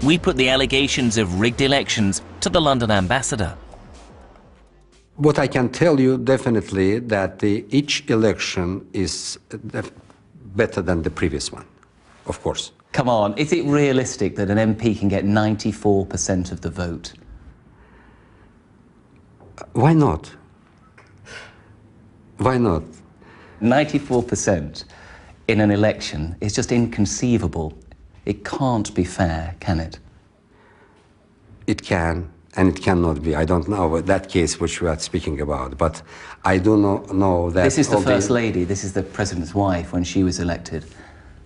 We put the allegations of rigged elections to the London ambassador. What I can tell you definitely that each election is better than the previous one, of course. Come on, is it realistic that an MP can get 94% of the vote? Why not? Why not? 94% in an election is just inconceivable. It can't be fair, can it? It can, and it cannot be. I don't know that case which we are speaking about, but I do not know that... This is the First Lady, this is the President's wife when she was elected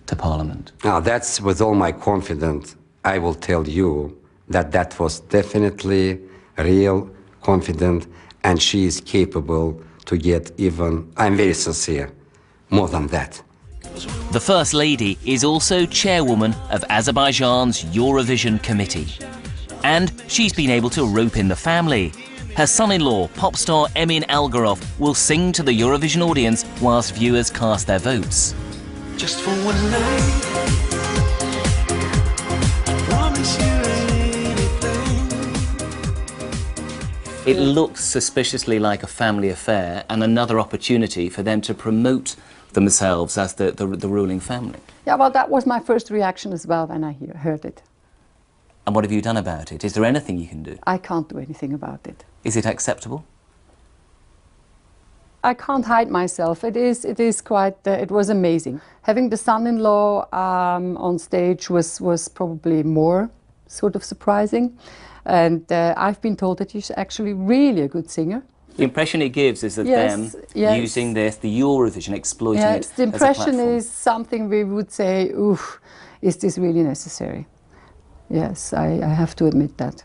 to Parliament. Now, that's with all my confidence, I will tell you that that was definitely real, confident, and she is capable to get even, I'm very sincere, more than that. The First Lady is also chairwoman of Azerbaijan's Eurovision committee. And she's been able to rope in the family. Her son-in-law, pop star Emin Algarov, will sing to the Eurovision audience whilst viewers cast their votes. Just for one night, I promise you anything. It looks suspiciously like a family affair and another opportunity for them to promote themselves as the ruling family. Yeah, well, that was my first reaction as well when I heard it. And what have you done about it? Is there anything you can do? I can't do anything about it. Is it acceptable? I can't hide myself. It is quite, it was amazing. Having the son-in-law on stage was probably more sort of surprising. And I've been told that he's actually really a good singer. The impression it gives is that them using this, the Eurovision, exploiting it the impression as a platform. is something we would say, oof, is this really necessary? Yes, I have to admit that.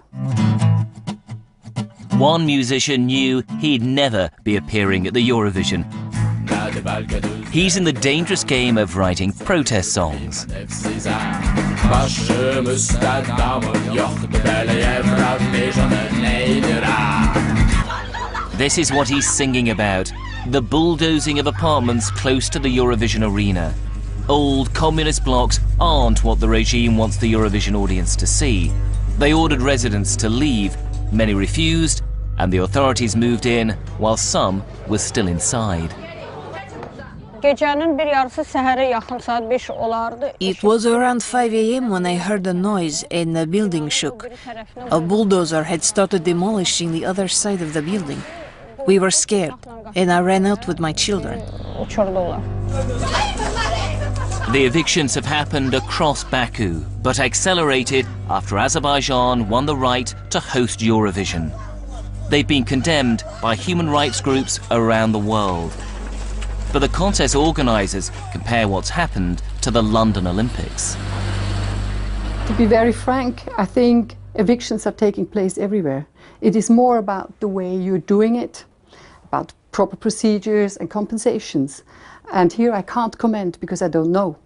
One musician knew he'd never be appearing at the Eurovision. He's in the dangerous game of writing protest songs. This is what he's singing about, the bulldozing of apartments close to the Eurovision arena. Old communist blocks aren't what the regime wants the Eurovision audience to see. They ordered residents to leave, many refused, and the authorities moved in while some were still inside. It was around 5 a.m. when I heard a noise and the building shook. A bulldozer had started demolishing the other side of the building. We were scared, and I ran out with my children. The evictions have happened across Baku, but accelerated after Azerbaijan won the right to host Eurovision. They've been condemned by human rights groups around the world. But the contest organisers compare what's happened to the London Olympics. To be very frank, I think evictions are taking place everywhere. It is more about the way you're doing it, about proper procedures and compensations. And here I can't comment because I don't know.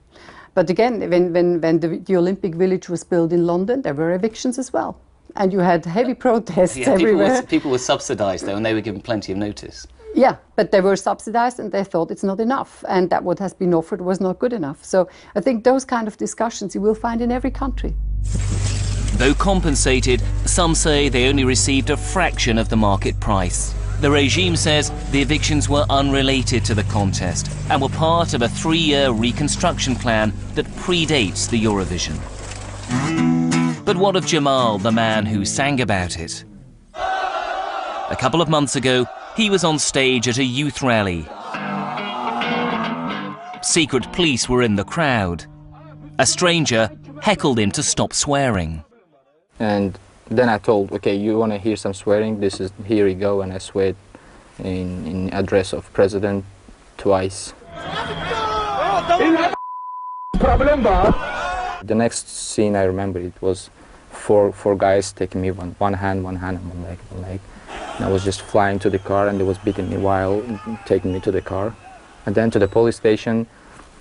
But again, when the Olympic Village was built in London, there were evictions as well. And you had heavy protests everywhere. People were subsidised though, and they were given plenty of notice. Yeah, but they were subsidised and they thought it's not enough, and that what has been offered was not good enough. So I think those kind of discussions you will find in every country. Though compensated, some say they only received a fraction of the market price. The regime says the evictions were unrelated to the contest and were part of a 3-year reconstruction plan that predates the Eurovision. But what of Jamal, the man who sang about it? A couple of months ago, he was on stage at a youth rally. Secret police were in the crowd. A stranger heckled him to stop swearing. And then I told, okay, you want to hear some swearing? Here you go, and I swear in address of president twice. The next scene I remember, it was four guys taking me one hand, and one leg. And I was just flying to the car, and they was beating me while taking me to the car. And then to the police station,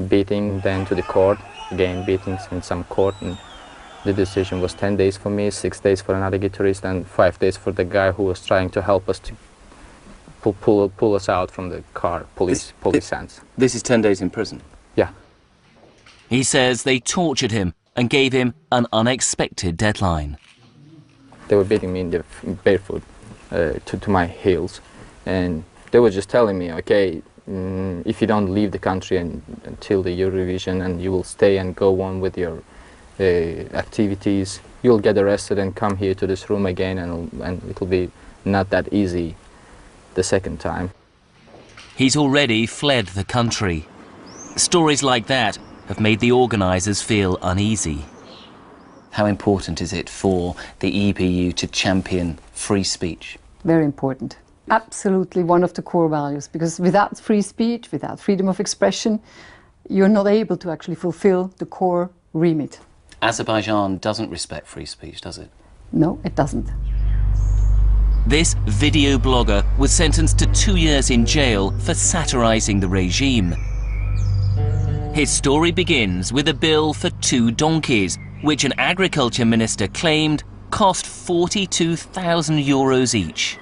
beating, then to the court, again beatings in some court. And the decision was 10 days for me, 6 days for another guitarist, and 5 days for the guy who was trying to help us to pull us out from the car, police hands. This is 10 days in prison? Yeah. He says they tortured him and gave him an unexpected deadline. They were beating me in the barefoot to my heels, and they were just telling me, okay, if you don't leave the country until the Eurovision and you will stay and go on with your activities, you'll get arrested and come here to this room again, and it'll be not that easy the second time. He's already fled the country. Stories like that have made the organisers feel uneasy. How important is it for the EBU to champion free speech? Very important. Absolutely one of the core values, because without free speech, without freedom of expression, you're not able to actually fulfill the core remit. Azerbaijan doesn't respect free speech, does it? No, it doesn't. This video blogger was sentenced to 2 years in jail for satirising the regime. His story begins with a bill for 2 donkeys, which an agriculture minister claimed cost 42,000 euros each.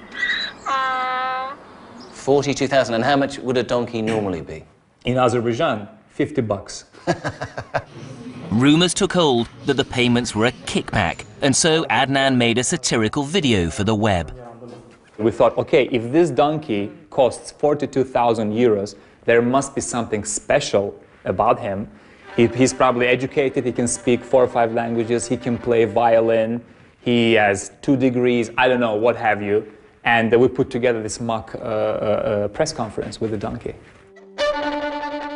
42,000, and how much would a donkey normally be? In Azerbaijan, 50 bucks. Rumours took hold that the payments were a kickback, and so Adnan made a satirical video for the web. We thought, okay, if this donkey costs 42,000 euros, there must be something special about him. He's probably educated, he can speak 4 or 5 languages, he can play violin, he has 2 degrees, I don't know, what have you. And we put together this mock press conference with the donkey.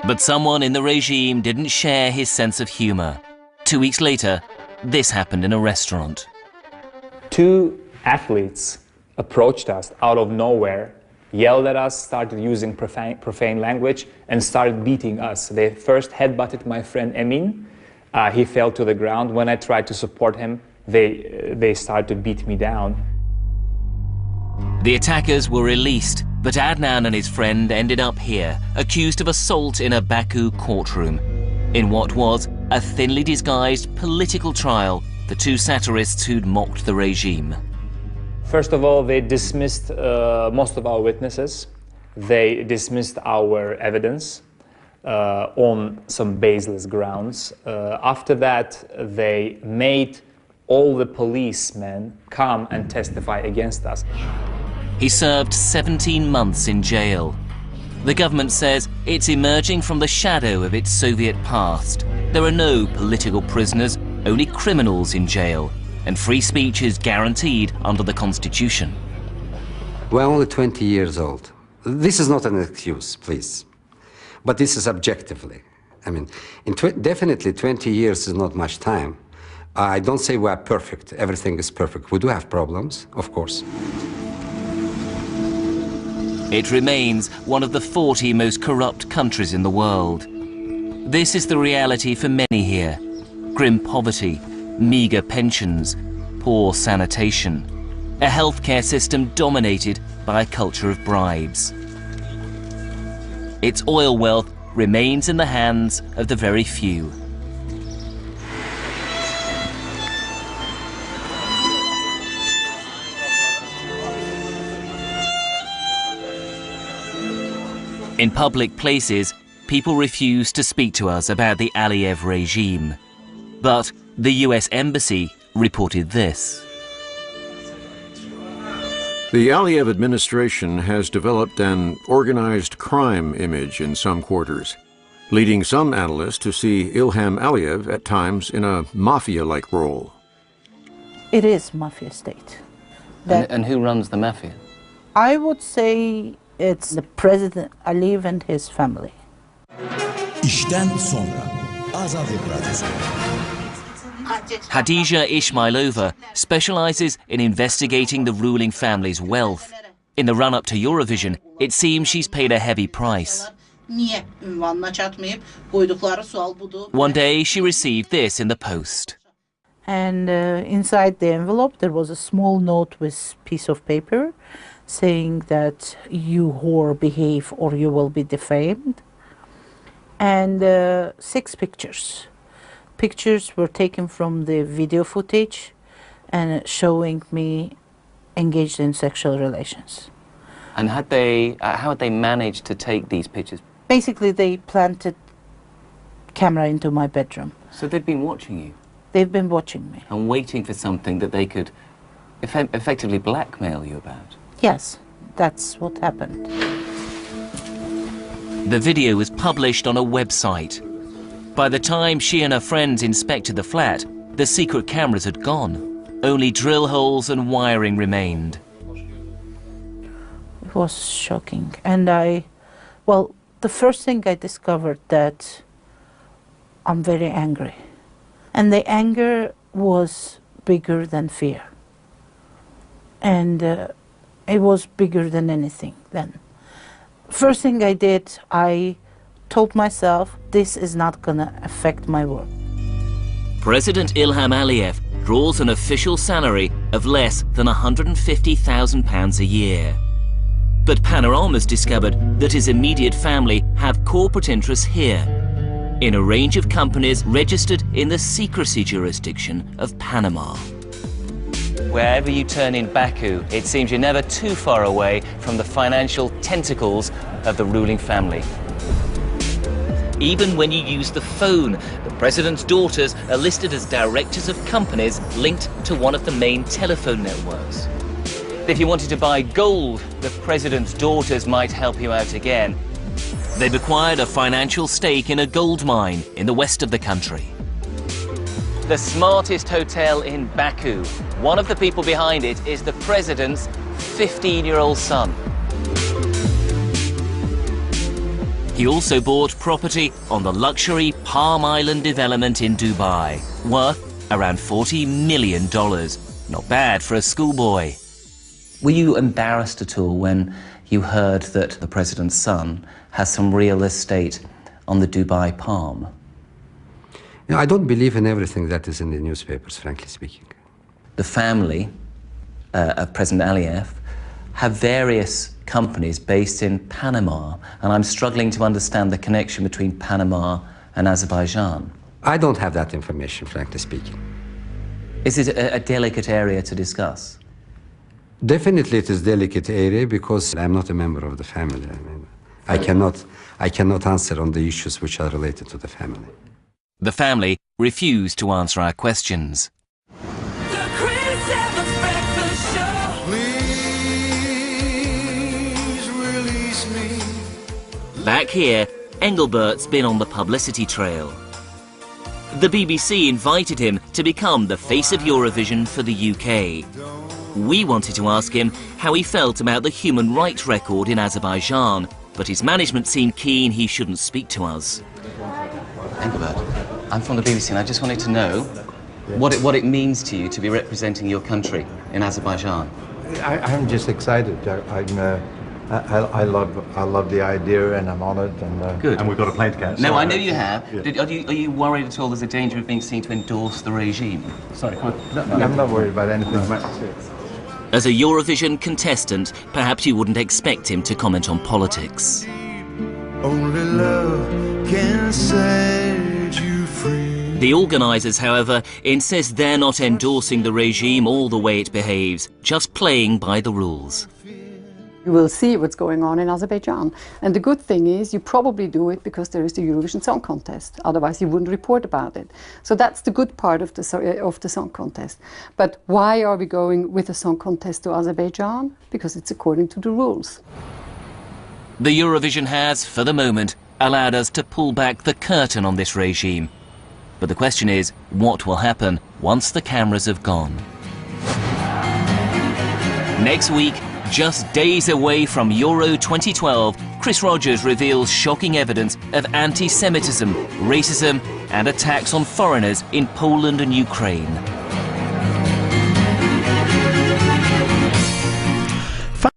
But someone in the regime didn't share his sense of humour. 2 weeks later, this happened in a restaurant. 2 athletes approached us out of nowhere, yelled at us, started using profane language, and started beating us. They first headbutted my friend Emin. He fell to the ground. When I tried to support him, they started to beat me down. The attackers were released, but Adnan and his friend ended up here, accused of assault in a Baku courtroom. In what was a thinly disguised political trial, the 2 satirists who'd mocked the regime. First of all, they dismissed most of our witnesses. They dismissed our evidence on some baseless grounds. After that, they made all the policemen come and testify against us. He served 17 months in jail. The government says it's emerging from the shadow of its Soviet past. There are no political prisoners, only criminals in jail, and free speech is guaranteed under the Constitution. We're only 20 years old. This is not an excuse, please. But this is objectively. I mean, definitely 20 years is not much time. I don't say we are perfect. Everything is perfect. We do have problems, of course. It remains one of the 40 most corrupt countries in the world. This is the reality for many here. Grim poverty, meagre pensions, poor sanitation, a healthcare system dominated by a culture of bribes. Its oil wealth remains in the hands of the very few. In public places, people refuse to speak to us about the Aliyev regime. But the US Embassy reported this. The Aliyev administration has developed an organized crime image in some quarters, leading some analysts to see Ilham Aliyev at times in a mafia-like role. It is mafia state. And who runs the mafia? I would say it's the President Aliyev and his family. Hadija Ismailova specializes in investigating the ruling family's wealth. In the run-up to Eurovision, it seems she's paid a heavy price. One day, she received this in the post. And inside the envelope, there was a small note with a piece of paper saying that you whore behave or you will be defamed. And 6 pictures. Pictures were taken from the video footage and showing me engaged in sexual relations. And how had they managed to take these pictures? Basically, they planted camera into my bedroom. So they'd been watching you? They've been watching me. And waiting for something that they could effectively blackmail you about. Yes, that's what happened. The video was published on a website. By the time she and her friends inspected the flat, the secret cameras had gone. Only drill holes and wiring remained. It was shocking. And well, the first thing I discovered that I'm very angry. And the anger was bigger than fear. And it was bigger than anything then. First thing I did, I told myself, this is not gonna affect my work. President Ilham Aliyev draws an official salary of less than £150,000 a year. But Panorama's discovered that his immediate family have corporate interests here, in a range of companies registered in the secrecy jurisdiction of Panama. Wherever you turn in Baku, it seems you're never too far away from the financial tentacles of the ruling family. Even when you use the phone, the president's daughters are listed as directors of companies linked to one of the main telephone networks. If you wanted to buy gold, the president's daughters might help you out again. They've acquired a financial stake in a gold mine in the west of the country. The smartest hotel in Baku. One of the people behind it is the president's 15-year-old son. He also bought property on the luxury Palm Island development in Dubai, worth around $40 million. Not bad for a schoolboy. Were you embarrassed at all when you heard that the president's son has some real estate on the Dubai Palm? You know, I don't believe in everything that is in the newspapers, frankly speaking. The family of President Aliyev have various companies based in Panama, and I'm struggling to understand the connection between Panama and Azerbaijan. I don't have that information, frankly speaking. Is it a delicate area to discuss? Definitely it is a delicate area because I'm not a member of the family. I mean, I cannot answer on the issues which are related to the family. The family refused to answer our questions. Back here, Engelbert's been on the publicity trail. The BBC invited him to become the face of Eurovision for the UK. We wanted to ask him how he felt about the human rights record in Azerbaijan, but his management seemed keen he shouldn't speak to us. Engelbert, I'm from the BBC and I just wanted to know what it means to you to be representing your country in Azerbaijan. I'm just excited. I love the idea and I'm honoured. And good. And we've got a plane to catch. No, I know you have. Yeah. Are you worried at all there's a danger of being seen to endorse the regime? Sorry, I'm not worried about anything. As a Eurovision contestant, perhaps you wouldn't expect him to comment on politics. Only love can set you free. The organisers, however, insist they're not endorsing the regime all the way it behaves, just playing by the rules. You will see what's going on in Azerbaijan. And the good thing is you probably do it because there is the Eurovision Song Contest. Otherwise you wouldn't report about it. So that's the good part of the song contest. But why are we going with a song contest to Azerbaijan? Because it's according to the rules. The Eurovision has, for the moment, allowed us to pull back the curtain on this regime. But the question is, what will happen once the cameras have gone? Next week, just days away from Euro 2012, Chris Rogers reveals shocking evidence of anti-Semitism, racism and attacks on foreigners in Poland and Ukraine.